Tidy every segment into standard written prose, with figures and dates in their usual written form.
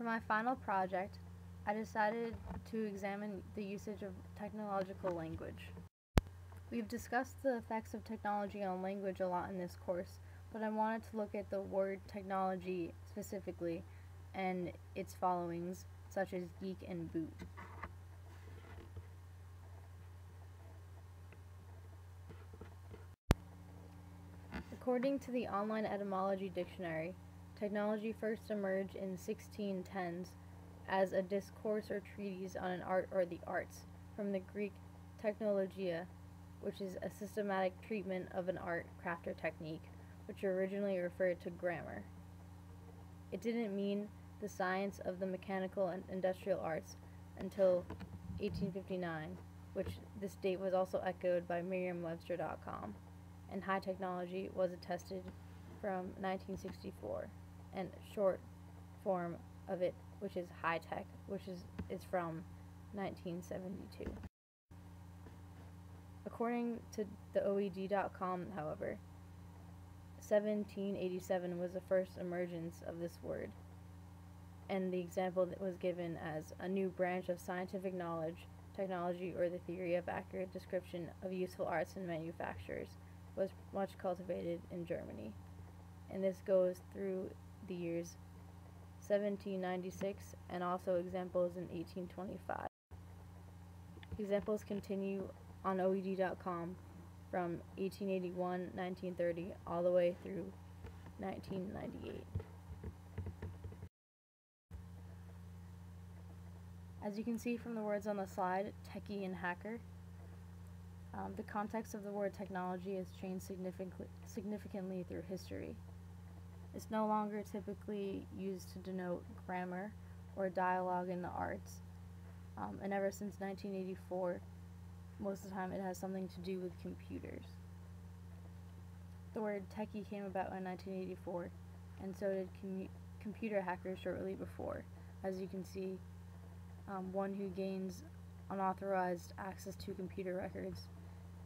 For my final project, I decided to examine the usage of technological language. We've discussed the effects of technology on language a lot in this course, but I wanted to look at the word technology specifically and its followings, such as geek and boot. According to the Online Etymology Dictionary, technology first emerged in 1610s as a discourse or treatise on an art or the arts, from the Greek technologia, which is a systematic treatment of an art, craft, or technique, which originally referred to grammar. It didn't mean the science of the mechanical and industrial arts until 1859, which this date was also echoed by Merriam-Webster.com, and high technology was attested from 1964, and short form of it, which is high tech, which is from 1972. According to the OED.com, however, 1787 was the first emergence of this word, and the example that was given as a new branch of scientific knowledge, technology, or the theory of accurate description of useful arts and manufactures was much cultivated in Germany, and this goes through the years 1796 and also examples in 1825. Examples continue on OED.com from 1881, 1930, all the way through 1998. As you can see from the words on the slide, techie and hacker, the context of the word technology has changed significantly through history. It's no longer typically used to denote grammar or dialogue in the arts, and ever since 1984, most of the time it has something to do with computers. The word techie came about in 1984, and so did computer hackers shortly before. As you can see, one who gains unauthorized access to computer records,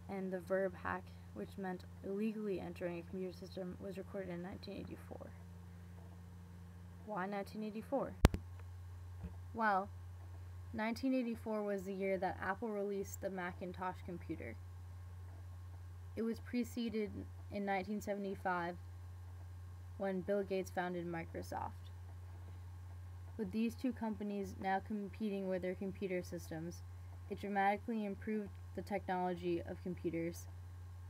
and the verb hack, which meant illegally entering a computer system, was recorded in 1984. Why 1984? Well, 1984 was the year that Apple released the Macintosh computer. It was preceded in 1975 when Bill Gates founded Microsoft. With these two companies now competing with their computer systems, it dramatically improved the technology of computers,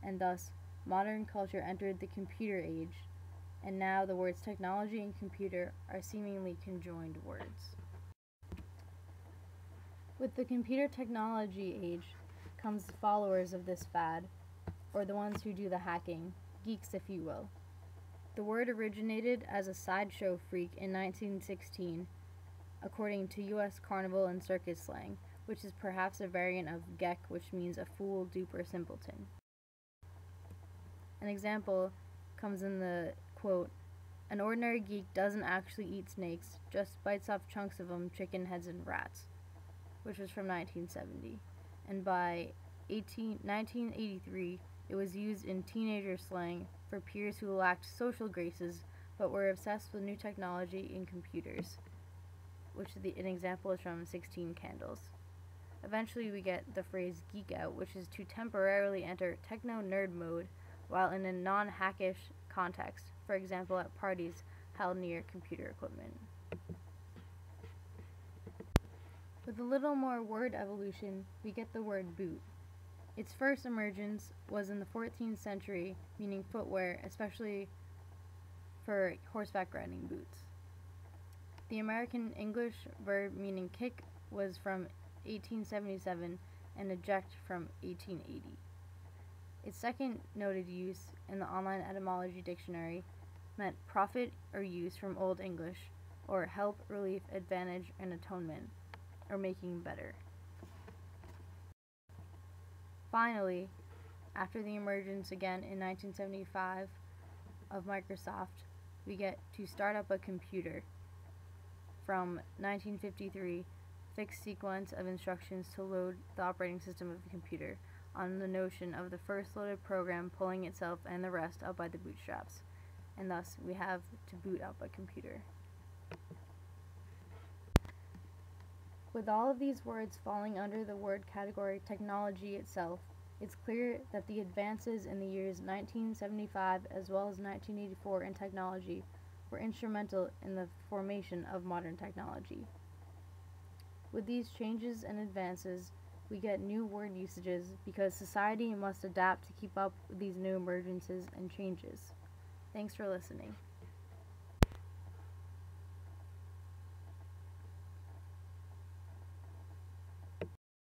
and thus modern culture entered the computer age, and now the words technology and computer are seemingly conjoined words. With the computer technology age comes the followers of this fad, or the ones who do the hacking, geeks if you will. The word originated as a sideshow freak in 1916, according to U.S. carnival and circus slang, which is perhaps a variant of geck, which means a fool, dupe, or simpleton. An example comes in the quote, "An ordinary geek doesn't actually eat snakes, just bites off chunks of them, chicken heads and rats," which was from 1970. And by 1983, it was used in teenager slang for peers who lacked social graces but were obsessed with new technology in computers, which an example is from 16 Candles. Eventually we get the phrase geek out, which is to temporarily enter techno-nerd mode while in a non-hackish context, for example at parties held near computer equipment. With a little more word evolution, we get the word boot. Its first emergence was in the 14th century, meaning footwear, especially for horseback riding boots. The American English verb meaning kick was from 1877 and eject from 1880. Its second noted use in the Online Etymology Dictionary meant profit or use from Old English, or help, relief, advantage, and atonement, or making better. Finally, after the emergence again in 1975 of Microsoft, we get to start up a computer. From 1953, fixed sequence of instructions to load the operating system of the computer, on the notion of the first loaded program pulling itself and the rest up by the bootstraps, and thus we have to boot up a computer. With all of these words falling under the word category technology itself, it's clear that the advances in the years 1975 as well as 1984 in technology were instrumental in the formation of modern technology. With these changes and advances, we get new word usages because society must adapt to keep up with these new emergences and changes. Thanks for listening.